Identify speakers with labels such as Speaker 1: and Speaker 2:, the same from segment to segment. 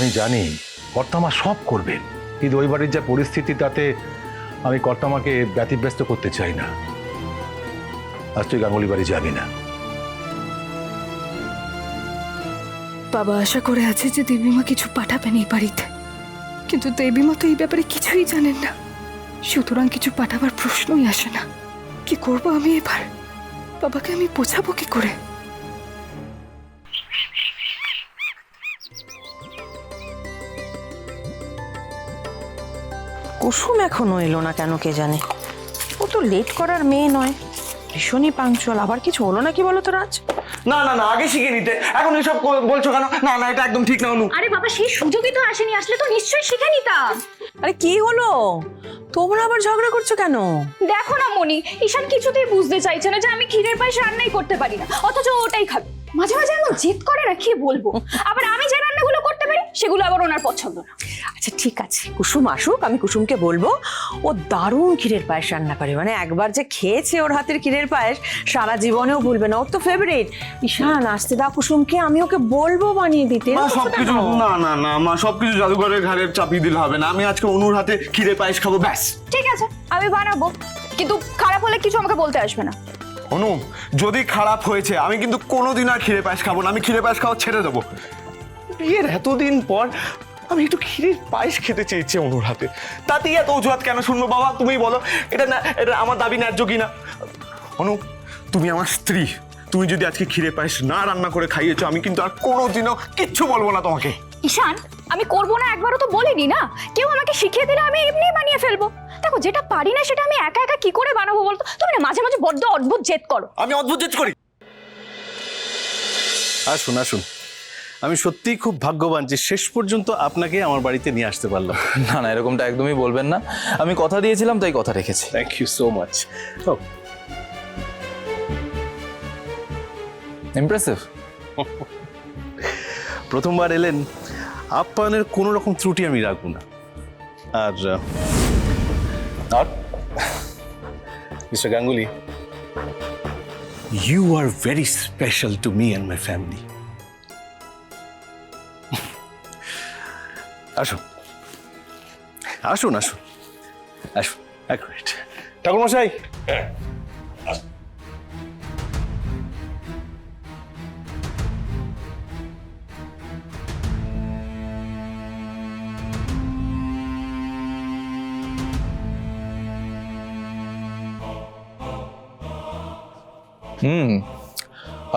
Speaker 1: আমি জানি কর্তামা সব করবেন, কিন্তু ওই বাড়ির যা পরিস্থিতি তাতে আমি কর্তামাকে ব্যতিব্যস্ত করতে চাই না। আজ তুই গাঙ্গুলি বাড়ি যাবি না।
Speaker 2: বাবা আশা করে আছে যে দেবীমা কিছু পাঠাবেন এই বাড়িতে, কিন্তু দেবীমা তো এই ব্যাপারে কিছুই জানেন না, সুতরাং কিছু পাঠাবার প্রশ্নই আসে না। কি করব আমি এবার? বাবাকে আমি বোঝাবো কি করে?
Speaker 3: কুসুম এখনো এলো না কেন কে জানে। ও তো লেট করার মেয়ে নয়, ভীষণই পাংচুয়াল। আবার কিছু হলো নাকি বলো তো রাজ?
Speaker 4: না না না, আগে শিখে নিতে, এখন এসব বলছো কেন? না না, এটা একদম ঠিক না অনু।
Speaker 5: আরে বাবা, সেই সুযোগই তো আসেনি, আসলে তো নিশ্চয়ই শিখে নিতাম।
Speaker 3: আরে কি হলো, তোমরা আবার ঝগড়া করছো কেন?
Speaker 5: দেখো না মনি, ঈশান কিছুতেই বুঝতে চাইছে না যে আমি ক্ষীরের পায়েস রান্নাই করতে পারি না, অথচ ওটাই খাবে। মাঝে মাঝে এমন জেদ করে না, কি বলবো। আবার আমি যে রান্নাগুলো করতে পারি সেগুলো আবার ওনার পছন্দ না।
Speaker 3: আচ্ছা ঠিক আছে, কুসুম আসুক, আমি কুসুমকে বলবো। ও দারুণ ক্ষীরের পায়েস রান্না করে, মানে একবার যে খেয়েছে ওর হাতের ক্ষীরের পায়েস সারা জীবনেও ভুলবে না, ওর তো ফেভারিট। ঈশান আসতে দাও কুসুমকে, আমি ওকে বলবো বানিয়ে দিতে।
Speaker 4: মা সবকিছু না না না মা, সবকিছু জাদুঘরের ঘাড়ে চাপিয়ে দিলে হবে না। আমি আজকে অনুর হাতে ক্ষীরে পায়েস খাবো, ব্যাস।
Speaker 5: ঠিক আছে, আমি বানাবো, কিন্তু খারাপ হলে কিছু আমাকে বলতে আসবে না।
Speaker 4: অনু, যদি খারাপ হয়েছে আমি কিন্তু কোনোদিন আর ক্ষীরে পায়েস খাবো না, আমি ক্ষীরে পায়েস খাওয়া ছেড়ে দেবো। বিয়ের এতদিন পর আমি একটু ক্ষীরের পায়েস খেতে চেয়েছি অনুর হাতে, তাতেই এত অজুহাত কেন শুনবো? বাবা তুমি বলো, এটা না, এটা আমার দাবি ন্যায্য কিনা? অনু, তুমি আমার স্ত্রী, তুমি যদি আজকে ক্ষীরে পায়েস না রান্না করে খাইয়েছো, আমি কিন্তু আর কোনোদিনও কিচ্ছু বলবো না তোমাকে।
Speaker 5: ঈশান, আমি করবো না একবারও তো বলিনি না, কেউ আমাকে শিখিয়ে দিলে আমি এমনি বানিয়ে ফেলবো। দেখো, যেটা পারি না সেটা আমি একা একা কি করে বানাবো বলতো? তুমি না মাঝে মাঝে বড্ড অদ্ভুত জেদ করো।
Speaker 4: আমি অদ্ভুত জেদ করি?
Speaker 6: আসুন আসুন, আমি সত্যিই খুব ভাগ্যবান যে শেষ পর্যন্ত আপনাকে আমার বাড়িতে নিয়ে আসতে পারলাম।
Speaker 7: না না, এরকমটা একদমই বলবেন না, আমি কথা দিয়েছিলাম তাই কথা রেখেছি।
Speaker 6: Thank you so much.
Speaker 7: Impressive.
Speaker 6: প্রথমবার এলেন, আপ্যায়নের কোনো রকম ত্রুটি আমি রাখবো না। আর Mister Ganguly, you are very special to me and my family. আসুন আসুন আসুন আসুন, এক মিনিট। ঠাকুরমশাই,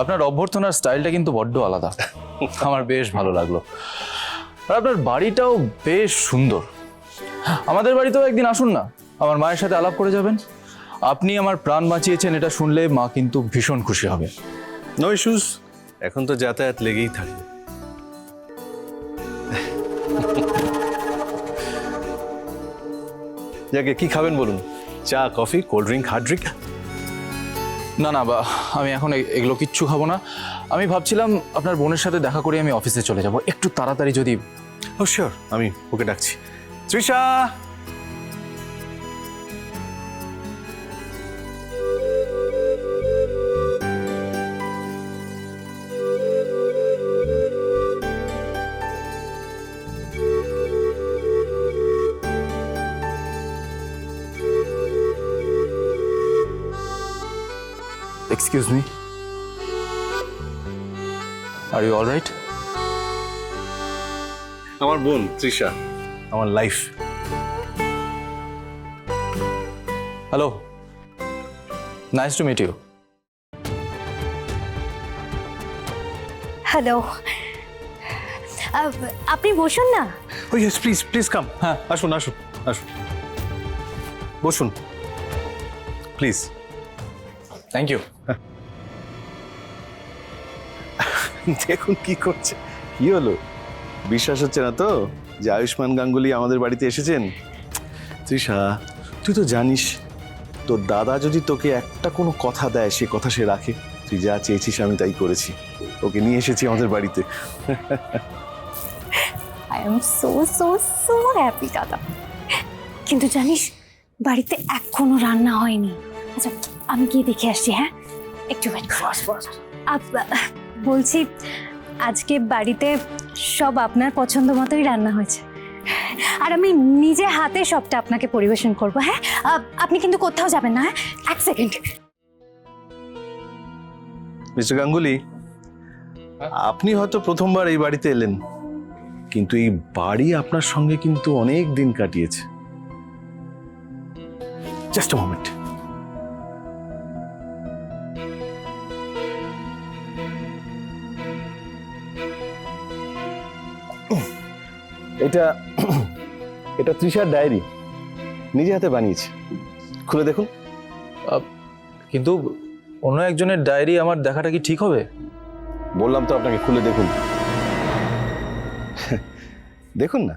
Speaker 7: আপনার অভ্যর্থনার স্টাইলটা কিন্তু বড্ড আলাদা, আমার বেশ ভালো লাগলো। আর আপনার বাড়িটাও বেশ সুন্দর। আমাদের বাড়িতেও একদিন আসুন না, আমার মায়ের সাথে আলাপ করে যাবেন। আপনি আমার প্রাণ বাঁচিয়েছেন এটা শুনলে মা কিন্তু ভীষণ খুশি হবে।
Speaker 6: নো ইস্যুস, এখন তো যাতায়াত লেগেই থাকবে। যাকে কি খাবেন বলুন, চা, coffee, cold drink, hard drink?
Speaker 7: না না বা, আমি এখন এগুলো কিচ্ছু খাবো না। আমি ভাবছিলাম আপনার বোনের সাথে দেখা করে আমি অফিসে চলে যাব, একটু তাড়াতাড়ি যদি।
Speaker 6: ও শিওর, আমি ওকে ডাকছি। Trisha,
Speaker 7: excuse me, are you all right?
Speaker 6: আমার বোন তৃষা, আমার life.
Speaker 7: Hello, nice to meet you.
Speaker 8: Hello, আপনি বসুন না।
Speaker 6: Oh yes, please please come. হ্যাঁ, আসুন আসুন আসুন, বসুন প্লিজ।
Speaker 7: Thank you.
Speaker 6: দেখুন কি করছে, কি হলো? বিশ্বাস হচ্ছে না তো যে আয়ুষ্মান গাঙ্গুলি আমাদের বাড়িতে এসেছেন? তৃষা, তুই তো জানিস তোর দাদা যদি তোকে একটা কোনো কথা দেয় সে কথা সে রাখে। তুই যা চেয়েছিস আমি তাই করেছি, ওকে নিয়ে এসেছি আমাদের বাড়িতে।
Speaker 8: I am so so so happy দাদা। কিন্তু জানিস, বাড়িতে এখনো রান্না হয়নি। আচ্ছা, আমি গিয়ে দেখে আসছি। হ্যাঁ, একটু ওয়েট কর। বলছি, আজকে বাড়িতে সব আপনার পছন্দ মতোই রান্না হয়েছে, আর আমি নিজে হাতে সবটা আপনাকে পরিবেশন করব। হ্যাঁ, আপনি কিন্তু কোথাও যাবেন না। হ্যাঁ, এক সেকেন্ড।
Speaker 6: মিস্টার গাঙ্গুলি, আপনি হয়তো প্রথমবার এই বাড়িতে এলেন, কিন্তু এই বাড়ি আপনার সঙ্গে কিন্তু অনেক দিন কাটিয়েছে। Just a moment. এটা এটা তৃষার ডায়েরি, নিজে হাতে বানিয়েছে, খুলে দেখুন।
Speaker 7: কিন্তু অন্য একজনের ডায়েরি আমার দেখাটা কি ঠিক হবে?
Speaker 6: বললাম তো আপনাকে, খুলে দেখুন। দেখুন না।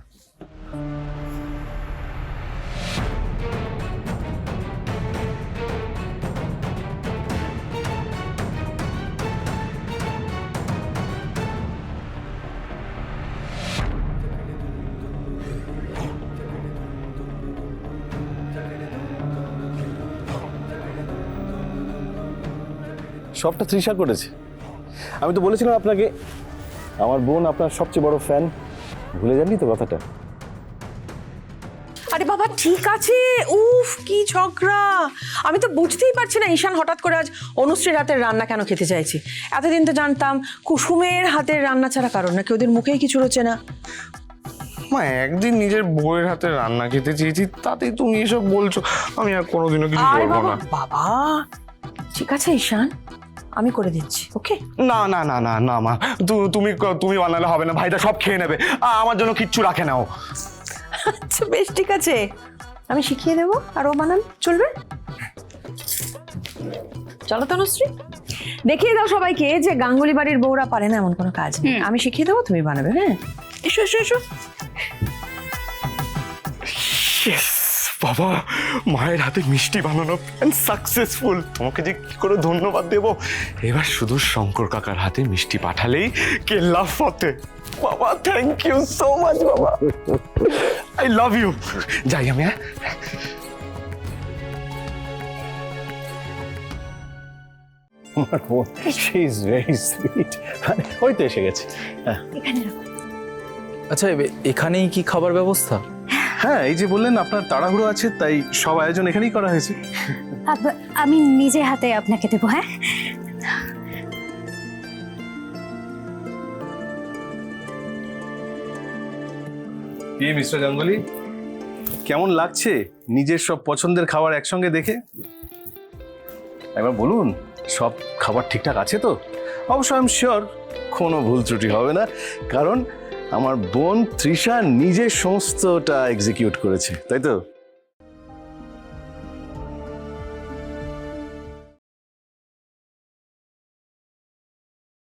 Speaker 6: সবটা তৃষা করেছে। আমি তো বলেছিলাম আপনাকে, আমার বোন আপনার সবচেয়ে বড় ফ্যান। ভুলে যাননি তো কথাটা?
Speaker 3: আরে বাবা ঠিক আছে, উফ কি ঝগড়া! আমি তো বুঝতেই পারছি না ঈশান হঠাৎ করে আজ অনুশ্রীর হাতের রান্না কেন খেতে চাইছি। এতদিন তো জানতাম কুসুমের হাতের রান্না ছাড়া কারণ নাকি ওদের মুখেই কিছু রোচে না।
Speaker 4: মা, একদিন নিজের বউয়ের হাতে রান্না খেতে চেয়েছি, তাতেই তুমি এসব বলছো। আমি আর কোনোদিনও কিছু
Speaker 3: আরে
Speaker 4: বলবো
Speaker 3: বাবা
Speaker 4: না।
Speaker 3: বাবা, ঠিক আছে ঈশান, আমি করে দিচ্ছি। ওকে?
Speaker 4: না না না না না মা, তুমি তুমি বানালে হবে না, ভাইটা সব খেয়ে নেবে। আমার জন্য কিচ্ছু রাখে না ও।
Speaker 3: আচ্ছা বেশ, ঠিক আছে, আমি শিখিয়ে দেবো, আর ও বানান চলবে। চলো তনুশ্রী, দেখিয়ে দাও সবাইকে যে গাঙ্গুলি বাড়ির বউরা পারে না এমন কোনো কাজ নেই। আমি শিখিয়ে দেবো, তুমি বানাবে। হ্যাঁ, এসো এসো এসো।
Speaker 4: Yes, বাবা, মায়ের হাতে মিষ্টি বানানো সাকসেসফুল। তোমাকে যে কি করে ধন্যবাদ দেব। এবার শুধু শঙ্কর কাকার হাতে মিষ্টি পাঠালেই কেল্লা ফতে। বাবা, থ্যাংক ইউ সো মাচ বাবা, আই লাভ ইউ। যাই আমি। হ্যাঁ,
Speaker 6: আমার বোন, শি ইজ ভেরি সুইট। ওই তো এসে গেছে।
Speaker 8: এখানে রাখো।
Speaker 7: আচ্ছা, এখানেই কি খাবার ব্যবস্থা?
Speaker 6: হ্যাঁ, এই যে বললেন আপনার তাড়াহুড়ো আছে, তাই সব আয়োজন এখানেই করা হয়েছে।
Speaker 8: আমি নিজে হাতে আপনাকে দেবো। হ্যাঁ,
Speaker 6: কি মিস্টার গাঙ্গুলি, কেমন লাগছে নিজের সব পছন্দের খাবার একসঙ্গে দেখে? একবার বলুন, সব খাবার ঠিকঠাক আছে তো? অবশ্য আই এম শিওর কোনো ভুল ত্রুটি হবে না, কারণ আমার বোন তৃষা নিজে সমস্তটা এক্সিকিউট করেছে, তাই তো?